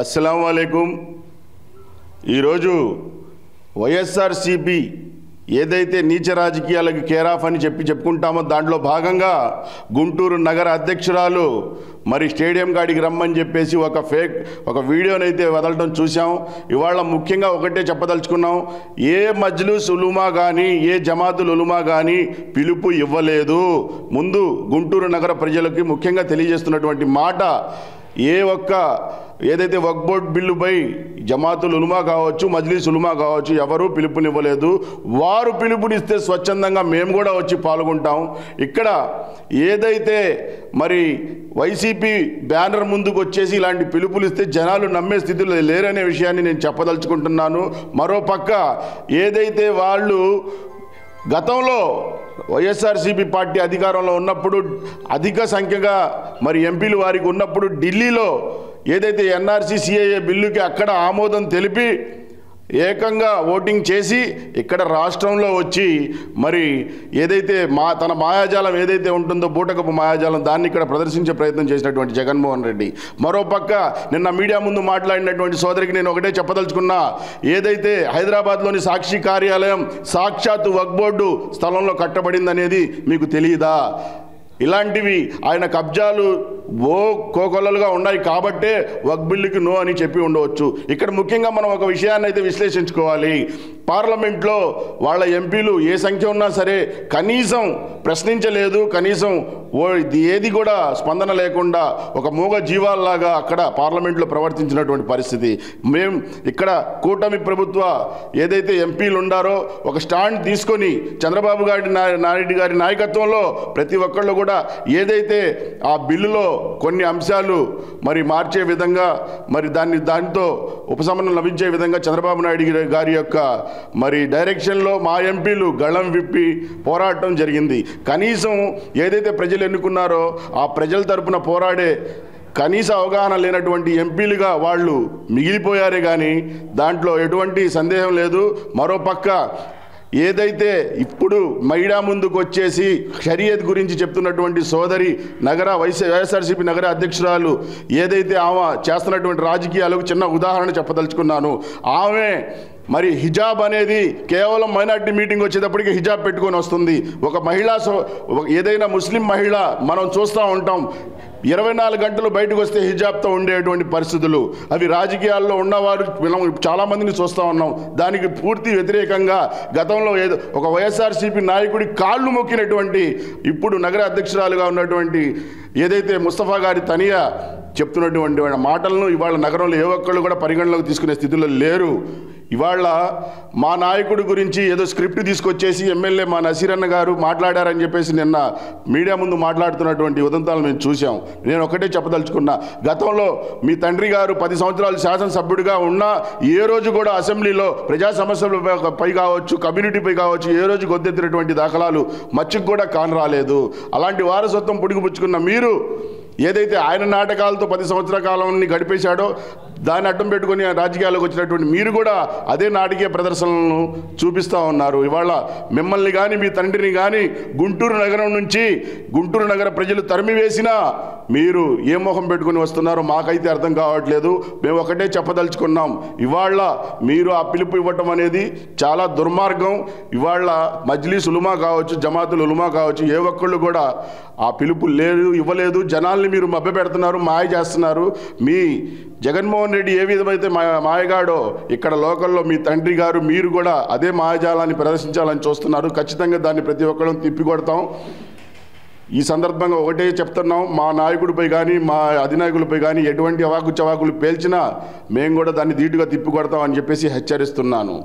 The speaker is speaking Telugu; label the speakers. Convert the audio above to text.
Speaker 1: अस्सलाम वालेकुम। ఈరోజు వైఎస్ఆర్సీపీ ఏదైతే నీచ రాజకీయాలకు కేరాఫ్ అని చెప్పుకుంటామో దాంట్లో భాగంగా గుంటూరు నగర అధ్యక్షురాలు మరి స్టేడియం గాడికి రమ్మని చెప్పేసి ఒక వీడియోనైతే వదలడం చూసాం। ఇవాళ ముఖ్యంగా ఒకటే చెప్పదలుచుకున్నాం, ఏ మజ్లిస్ ఉలుమా కానీ ఏ జమాతుల్ ఉలుమా కానీ పిలుపు ఇవ్వలేదు। ముందు గుంటూరు నగర ప్రజలకి ముఖ్యంగా తెలియజేస్తున్నటువంటి మాట, ఏ ఒక్క ఏదైతే వక్ఫ్ బోర్డ్ బిల్లుపై జమాతుల్ ఉలుమా కావచ్చు మజ్లిస్ ఉలుమా కావచ్చు ఎవరు పిలుపునివ్వలేదు। వారు పిలుపునిస్తే స్వచ్ఛందంగా మేము కూడా వచ్చి పాల్గొంటాం। ఇక్కడ ఏదైతే మరి వైసీపీ బ్యానర్ ముందుకు వచ్చేసి ఇలాంటి పిలుపులు ఇస్తే జనాలు నమ్మే స్థితిలో లేరనే విషయాన్ని నేను చెప్పదలుచుకుంటున్నాను। మరోపక్క ఏదైతే వాళ్ళు గతంలో వైఎస్ఆర్సీపీ పార్టీ అధికారంలో ఉన్నప్పుడు అధిక సంఖ్యగా మరి ఎంపీలు వారికి ఉన్నప్పుడు ఢిల్లీలో ఏదైతే ఎన్ఆర్సీ సిఏఏ బిల్లుకి అక్కడ ఆమోదం తెలిపి ఏకంగా ఓటింగ్ చేసి ఇక్కడ రాష్ట్రంలో వచ్చి మరి ఏదైతే తన మాయాజాలం ఏదైతే ఉంటుందో బూటకపు మాయాజాలం దాన్ని ఇక్కడ ప్రదర్శించే ప్రయత్నం చేసినటువంటి జగన్మోహన్ రెడ్డి। మరోపక్క నిన్న మీడియా ముందు మాట్లాడినటువంటి సోదరికి నేను ఒకటే చెప్పదలుచుకున్నా, ఏదైతే హైదరాబాద్లోని సాక్షి కార్యాలయం సాక్షాత్తు వక్ఫ్ బోర్డు స్థలంలో కట్టబడిందనేది మీకు తెలియదా? ఇలాంటివి ఆయన కబ్జాలు కోకొల్లలుగా ఉన్నాయి కాబట్టే వక్ఫ్ బిల్లుకి నో అని చెప్పి ఉండవచ్చు। ఇక్కడ ముఖ్యంగా మనం ఒక విషయాన్ని అయితే విశ్లేషించుకోవాలి, పార్లమెంట్లో వాళ్ళ ఎంపీలు ఏ సంఖ్య ఉన్నా సరే కనీసం ప్రశ్నించలేదు, కనీసం ఏది కూడా స్పందన లేకుండా ఒక మూగ జీవాల్లాగా అక్కడ పార్లమెంట్లో ప్రవర్తించినటువంటి పరిస్థితి। మేము ఇక్కడ కూటమి ప్రభుత్వ ఏదైతే ఎంపీలు ఉండారో ఒక స్టాండ్ తీసుకొని చంద్రబాబు నాయుడు గారి నాయకత్వంలో ప్రతి ఒక్కళ్ళు కూడా ఏదైతే ఆ బిల్లులో కొన్ని అంశాలు మరి మార్చే విధంగా మరి దాంతో ఉపశమనం లభించే విధంగా చంద్రబాబు నాయుడు గారి యొక్క మరి డైరెక్షన్లో మా ఎంపీలు గళం విప్పి పోరాటం జరిగింది। కనీసం ఏదైతే ప్రజలు ఎన్నుకున్నారో ఆ ప్రజల తరపున పోరాడే కనీస అవగాహన లేనటువంటి ఎంపీలుగా వాళ్ళు మిగిలిపోయారే కానీ దాంట్లో ఎటువంటి సందేహం లేదు। మరోపక్క ఏదైతే ఇప్పుడు మైడా ముందుకు వచ్చేసి షరియత్ గురించి చెప్తున్నటువంటి సోదరి వైఎస్ఆర్సీపీ నగర అధ్యక్షురాలు ఏదైతే ఆమె చేస్తున్నటువంటి రాజకీయాలకు చిన్న ఉదాహరణ చెప్పదలుచుకున్నాను। ఆమె మరి హిజాబ్ అనేది కేవలం మైనార్టీ మీటింగ్ వచ్చేటప్పటికి హిజాబ్ పెట్టుకొని వస్తుంది। ఒక మహిళ ఏదైనా ముస్లిం మహిళ మనం చూస్తూ ఉంటాం 24 గంటలు బయటకు వస్తే హిజాబ్తో ఉండేటువంటి పరిస్థితులు, అవి రాజకీయాల్లో ఉన్నవారు చాలామందిని చూస్తూ ఉన్నాం। దానికి పూర్తి వ్యతిరేకంగా గతంలో ఒక వైఎస్ఆర్సీపీ నాయకుడి కాళ్ళు మొక్కినటువంటి ఇప్పుడు నగర అధ్యక్షురాలుగా ఉన్నటువంటి ఏదైతే ముస్తఫా గారి తనియా చెప్తున్నటువంటి మాటలను ఇవాళ నగరంలో ఏ ఒక్కళ్ళు కూడా పరిగణలోకి తీసుకునే స్థితిలో లేరు। ఇవాళ మా నాయకుడి గురించి ఏదో స్క్రిప్ట్ తీసుకొచ్చేసి ఎమ్మెల్యే మా నసీరన్న గారు మాట్లాడారని చెప్పేసి నిన్న మీడియా ముందు మాట్లాడుతున్నటువంటి ఉదంతాలు మేము చూసాం। నేను ఒకటే చెప్పదలుచుకున్నా, గతంలో మీ తండ్రి గారు 10 సంవత్సరాలు శాసనసభ్యుడిగా ఉన్నా ఏ రోజు కూడా అసెంబ్లీలో ప్రజా సమస్యలపై కావచ్చు కమ్యూనిటీపై కావచ్చు ఏ రోజు గొంతెత్తినటువంటి దాఖలాలు మచ్చుకు కూడా కానరాలేదు। అలాంటి వారసత్వం పుడిగిపుచ్చుకున్న మీరు ఏదైతే ఆయన నాటకాలతో 10 సంవత్సరాల కాలాన్ని గడిపేశాడో దాన్ని అడ్డం పెట్టుకొని రాజకీయాల్లోకి వచ్చినటువంటి మీరు కూడా అదే నాటకీయ ప్రదర్శనలను చూపిస్తూ ఉన్నారు। ఇవాళ మిమ్మల్ని కానీ మీ తండ్రిని కానీ గుంటూరు నగరం నుంచి గుంటూరు నగర ప్రజలు తరిమివేసినా మీరు ఏ మొహం పెట్టుకుని వస్తున్నారో మాకైతే అర్థం కావట్లేదు। మేము ఒకటే చెప్పదలుచుకున్నాం, ఇవాళ మీరు ఆ పిలుపు ఇవ్వటం అనేది చాలా దుర్మార్గం। ఇవాళ మజ్లిస్ ఉలుమా కావచ్చు జమాతుల్ ఉలుమా కావచ్చు ఏ ఒక్కళ్ళు కూడా ఆ పిలుపు ఇవ్వలేదు। జనాల్ని మీరు మభ్యపెడుతున్నారు, మాయ చేస్తున్నారు। మీ జగన్మోహన్ రెడ్డి ఏ విధమైతే మాయగాడో ఇక్కడ లోకల్లో మీ తండ్రి గారు మీరు కూడా అదే మాయజాలాన్ని ప్రదర్శించాలని చూస్తున్నారు। ఖచ్చితంగా దాన్ని ప్రతి ఒక్కరూ తిప్పికొడతాం। ఈ సందర్భంగా ఒకటే చెప్తున్నాం, మా నాయకుడిపై కానీ మా అధినాయకులపై కానీ ఎటువంటి అవాకు చవాకులు పేల్చినా మేము కూడా దాన్ని ధీటుగా తిప్పికొడతాం అని చెప్పేసి హెచ్చరిస్తున్నాను।